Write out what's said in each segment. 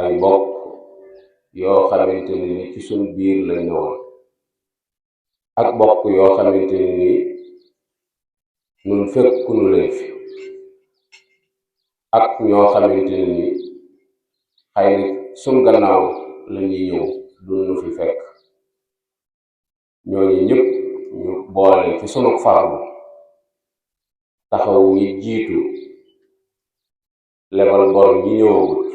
ay bokk yoo xamante ni ci suñ biir lañ ñëwoon ak bokk yoo xamante ni ñun fekkunu leen fi ak ñoo xamante ni xëy na suñ gannaaw lañuy ñëw duñu fi fekk. ñooñu ñëpp ñu boole ci sunu farlu taxaw ñi jiitu lebal bor ñi ñëwagut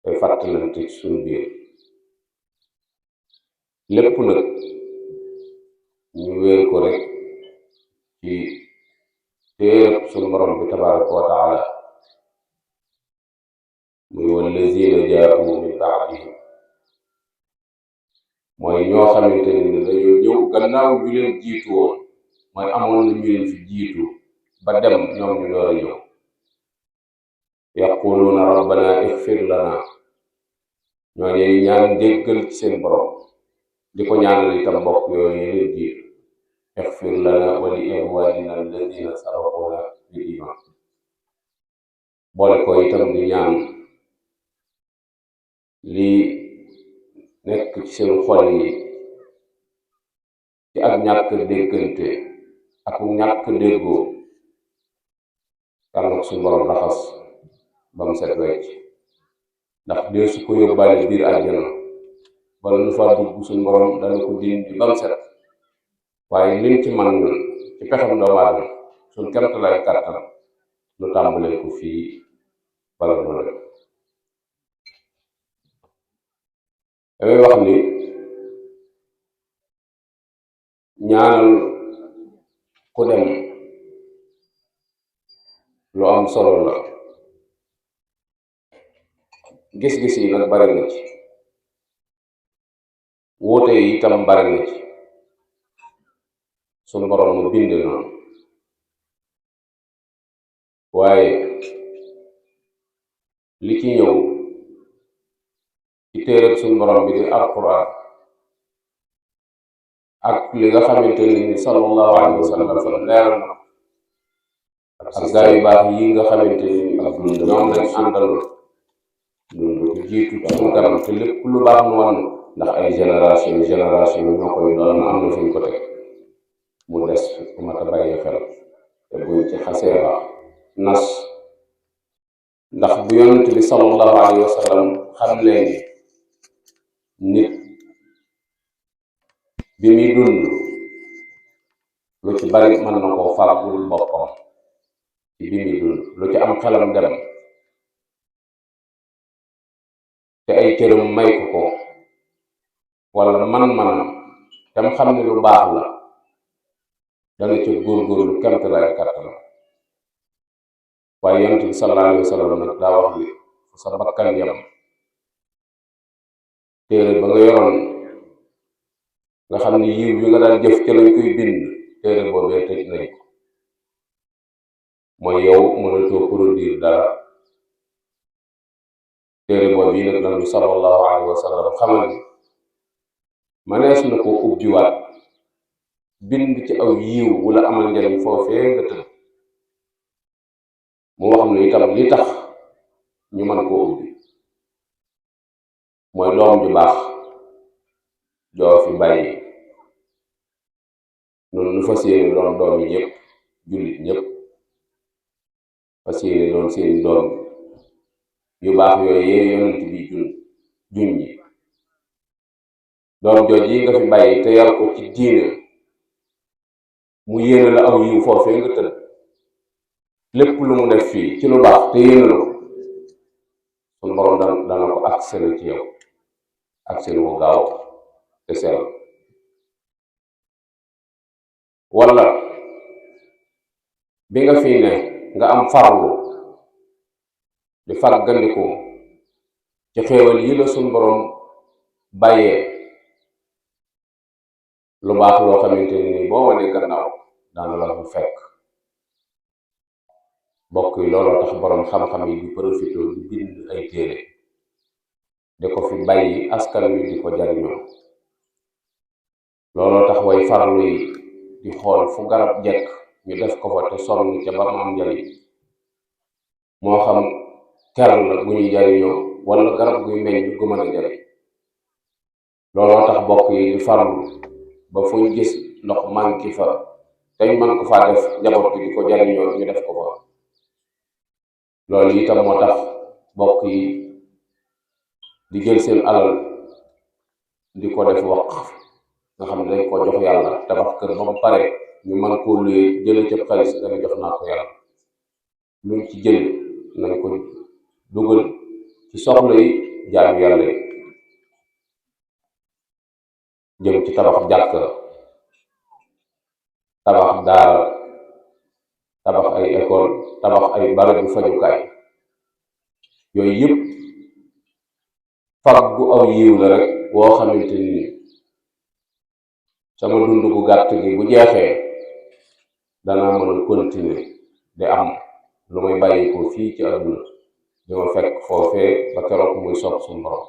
te fàttalante ci suñu biir lépp nag ñu wéer ko rek ci téereb suñu borom bi tabaraka wa taala muy wallazina jaa'u min ba'dihim mooy ñoo xamante ni dañoo ñëw gannaaw ñu leen jiitu woon mooy amoon na ñu leen fi jiitu ba dem ñoom ñu door a ñëw yaquluuna rabbana ighfir lana ñooñu ñaan jéggal ci seen borom di ko ñaanal itam mbokk yooyu leen jiitu ighfir lana wa li ikhwanina alladina sabaquna bil iman boole ko itam di ñaan lii nekk ci seen xol yi ci ak ñàkk déggante ak ñàkk déggoo yàlla na ko suñu borom raxas ba mu set wecc ndax dee su ko yóbbaale biir àjjana bala nu faa dugg suñu borom dana ko dindi ba mu set waaye liñ ci man ñun ci pexam doomu aadama suñ kemt lay kàttan nu tàmbalee ko fii bala nu dem. damay wax ni ñaanal ku dem lu am solo la. gis-gis yi nag bari na ci, wuute yi itam bari na ci, sunu borom mu bind noonu waaye li ci ñëw ci téereb sunu borom bi di alquran ak li nga xamante ni sallallahu alayhi wa sallam leeral na ak gaa yu baax yi nga xamante ni ñoom lañ àndaloon ñun ko jiitu ci suñu kanam te lépp lu baax mu wan ndax ay génération ñoo koy doon am na fuñ ko teg mu des ku mat a bàyyi xel te buñ ci xasee baax nas ndax bu yonent bi sallallahu alayhi wa sallam xam leen nit bi muy dund lu ci bari mën na koo fàggul boppam ci bi muy dund lu ci am xelam dem te ay cëram may ko wala man-manam tam xam ne lu baax la dana ca góorgóorlu kemt lay kàttan waaye yonent bi sallallahu alayhi wa sallam nag daa wax ni fu sa bakkan yam téere ba nga yoroon nga xam ni yiw bi nga daan jëf ca lañ koy bind téere boobee tëj nañ ko mooy yow mënatoo produire dara. téere boobu yi nag lañu sallallahu alayhi wa sallam xamal ni manees na ko ubbiwaat bind ci aw yiw wala amal njariñ foofee nga tëdd mu wax ne itam li tax ñu mën koo ubbi mooy doom ju baax joo fi bàyyi noonu nu fas yéene doon doom yi ñëpp jullit ñëpp fas yéene doon seen doom yu baax yooyu yee yonent bi juñ yi doom jooj yi nga fi bàyyi te yar ko ci diine mu yéene la aw yiw foofee nga tëdd lépp lu mu def fii ci lu baax te yéene la ko suñu borom dana ko accéléré ci yow accéléré bu gaaw te sell. wala bi nga fii ne nga am farlu di fàggandiku ci xéewal yi la suñu borom bàyyee lu baax loo xamante ni boo wane gannaaw daana la fa fekk. bokk yi looloo tax borom xam-xam yi di profité di bind ay téere di ko fi bàyyi askan wi di ko jariñoo. looloo tax way farlu yi di xool fu garab jekk ñu def ko fa te sonn ca ba mu am njariñ moo xam ker la bu ñuy jariñoo wala garab guy meññ gu mën a jariñ. looloo tax bokk yi di farlu ba fu ñu gis ndox manki fa teñ man ko faa def njaboot gi di ko jariñoo ñu def ko fa. loolu itam moo tax bokk yi di jël seen alal di ko def waqf nga xam ne dañ ko jox yàlla, tabax kër ba mu pare ñu mën koo luyee jële ca xaalis nga ne jox naa ko yàlla. luñ ci jël nañ ko dugal ci soxla yi jaamu yàlla yi, jëm ci tabax jàkk, tabax daara, tabax ay école, tabax ay barabu fajukaay. yooyu yëpp faggu aw yiw la rek woo xamante ni sama dund gu gàtt gi bu jeexee danaa mën a continuer di am lu may bàyyi ko fii ci àdduna di ma fekk foofee ba keroog muy sopp suñu borom.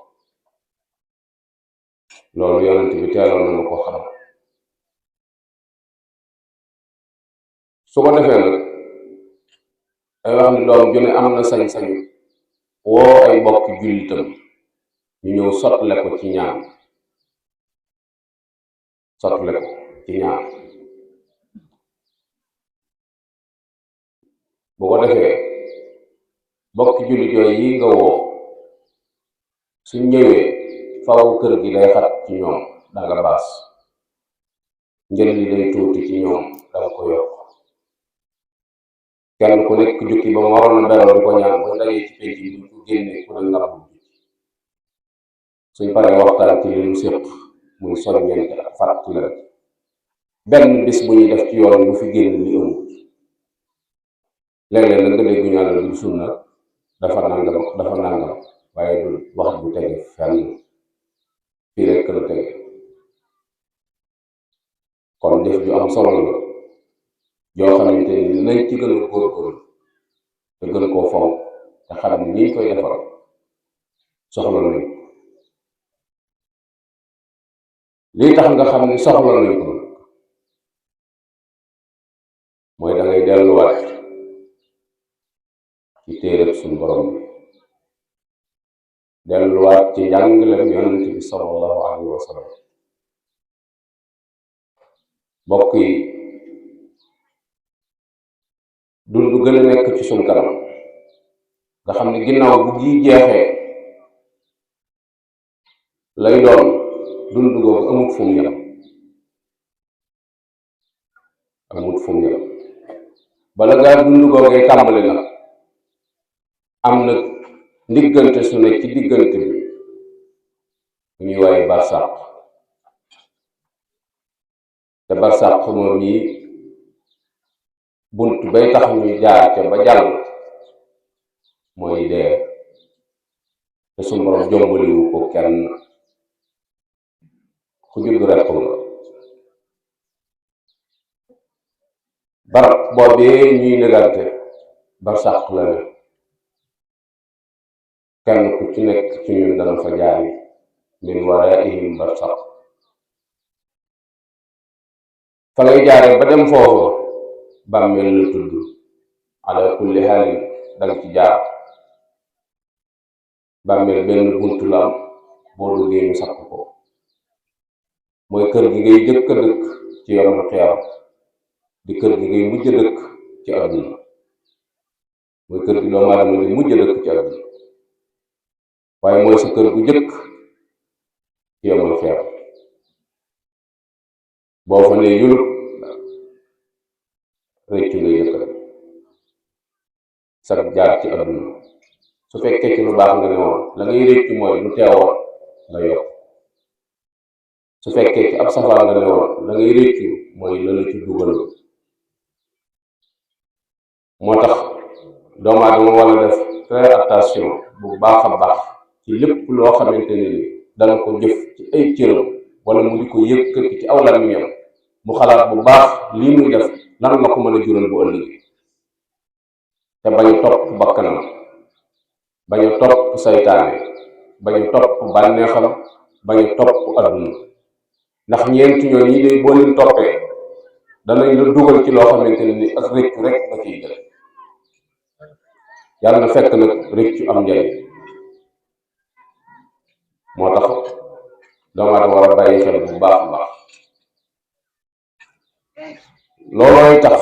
loolu yonent bi teeloon na ma ko xam. su ko defee nag ay wax ni doom ju ne am na sañ-sañu woo ay bokki jullitam ñu ñëw sotle ko ci ñaan, sotle ko ci ñaan. bu ko defee bokki jullit yooyu yi nga woo suñ ñëwee faw kër gi day xat ci ñoom danga baas, njël li day tuuti ci ñoom danga ko yokk. kenn ku nekk jukki ba mu waroon a beroo di ko ñaan ba dajee ci pénc bi buñ ko génnee ku ne ngab suñ paree waxtaan ci li ñu séq muy soññente ak fàttali la benn bis bu ñuy def ci yoon bu fi génn li ëmb. léeg-léeg nag nga dégg ñu naan la du sunna dafa nangam waaye du wax bu tege fenn, fii rekk la tege. kon def ju am solo la joo xamante ni nañ ci gën a góorgóorlu te gën koo fonk te xam ni ñi koy defal soxla nañ. lii tax nga xam ni soxla nañ ko mooy da ngay delluwaat ci téereb suñu borom bi, delluwaat ci njàngaleem yonent bi sallallahu alayhi wa sallam. bokk yi dund gën a nekk ci suñ kanam nga xam ne ginnaaw bu gi jeexee lay doon dund googu amut fu mu yem, amut fu mu yem. bala ngaa dund googee tàmbali nag am na ndiggante su ne ci diggante bi bu ñuy waaye barsàq. te barsàq moom yi bunt bay tax ñu jaar ca ba jàll mooy dee, te suñu borom jombaliwu ko kenn, ku juddu rekk nga. barab boobee ñuy négante barsàq la ne kenn ku ci nekk ci ñun dana fa jaari min waraihim barsàq. fa ngay jaare ba dem foofu bàmmeel la tudd, ala kulli haalin danga ci jaar. bàmmeel benn bunt la am, boo duggee ñu sakk ko, mooy kër gi ngay jëkk a dëkk ci yawmal qiyaama, di kër gi ngay mujj a dëkk ci àdduna, mooy kër gi doomu aadama di mujj a dëkk ci àdduna, waaye mooy sa kër gu jëkk ci yawmal qiyaama. boo fa ne yulub réccu ngay jëkk sa jaar ci àdduna. su fekkee ci lu baax nga ne woon la ngay réccu mooy lu teewoon nga yokk, su fekkee ci ab safaan nga ne woon la ngay réccu mooy la la ci dugal. moo tax doomu aadama war a def très attention bu baax a baax ci lépp loo xamante ni dana ko jëf ci ay cëram wala mu di ko yëkkati ci aw làmmiñam, mu xalaat bu baax lii muy def lan la ko mën a jural bu ëllëgee, te bañ a topp bakkanam, bañ a topp saytaane, bañ a topp bànneexam, bañ a topp adduna. ndax ñeenti ñoom yi de boo leen toppee danañ la dugal ci loo xamante ne ni ak réccu rek nga ciy jël. yàlla na fekk nag réccu am njariñ. moo tax doomu aadama war a bàyyi xel bu baax a baax. loolooy tax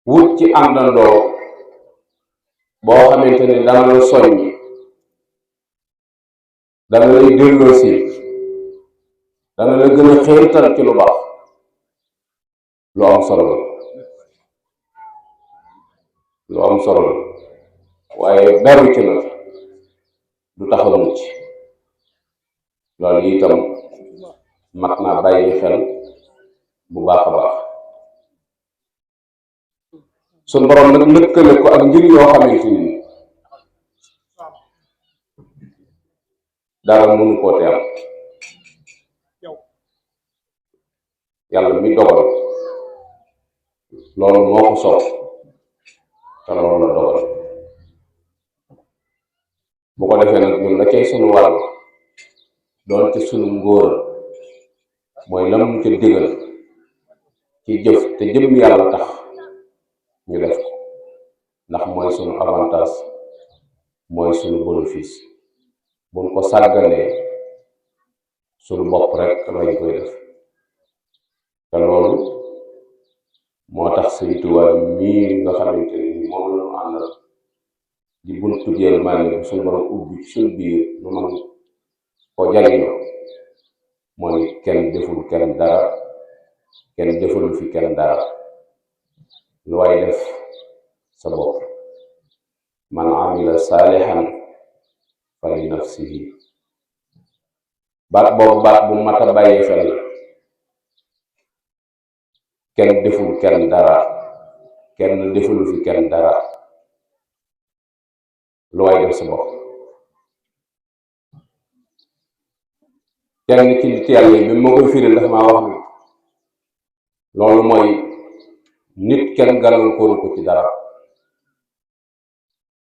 wut ci àndandoo boo xamante ni dana la soññi, dana lay delloosi, dana la gën a xéetal ci lu baax, lu am solo la, lu am solo la. waaye beru ci nag du tax a mucc. loolu itam mat naa bàyyi xel bu baax a baax. suñ borom nag lëkkale ko ak mbir yoo xamante ni dara mënu koo teel. yàlla mi dogal loolu moo ko soob te loolu la dogal. bu ko defee nag ñun la cay sunu wàll doon ci sunu ngóor mooy lam ñu ca digal ci jëf te jëm yàlla tax ñu def ko, ndax mooy sunu avantage, mooy sunu bénéfice. buñ ko sàgganee sunu bopp rek lañ koy def. te loolu moo tax Sëñ Tuubaa mii nga xamante ni moom la ñu àndal di buntu yërmande bu suñu borom ubbi ci suñu biir nu man ko jariñoo. mooy kenn deful kenn dara, kenn deful fi kenn dara, lu waay def sa bopp. man amila saalihan fa li nafsihi. baat boobu baat bu mat a bàyyi xel la. kenn deful kenn dara, kenn deful fi kenn dara, lu waay def sa bopp. kenn ci nit yàlla yi bi ma koy firil dafa maa wax ni loolu mooy nit kenn gàllankooru ko ci dara,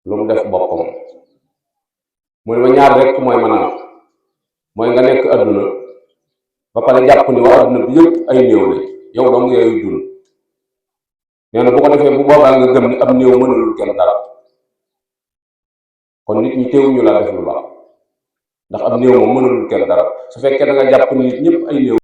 lu mu def boppam. mu ne ma ñaar rek mooy maanaam mooy nga nekk adduna ba pare jàpp ni waa adduna bi yëpp ay néew la, yow dong yooyu dund. nee na bu ko defee bu boobaa nga gëm ni ab néew mënalul kenn dara. kon nit ñi teewuñu laa def lu baax ndax ab néew moom mënalul kenn dara. su fekkee da nga jàpp ni nit ñëpp ay néew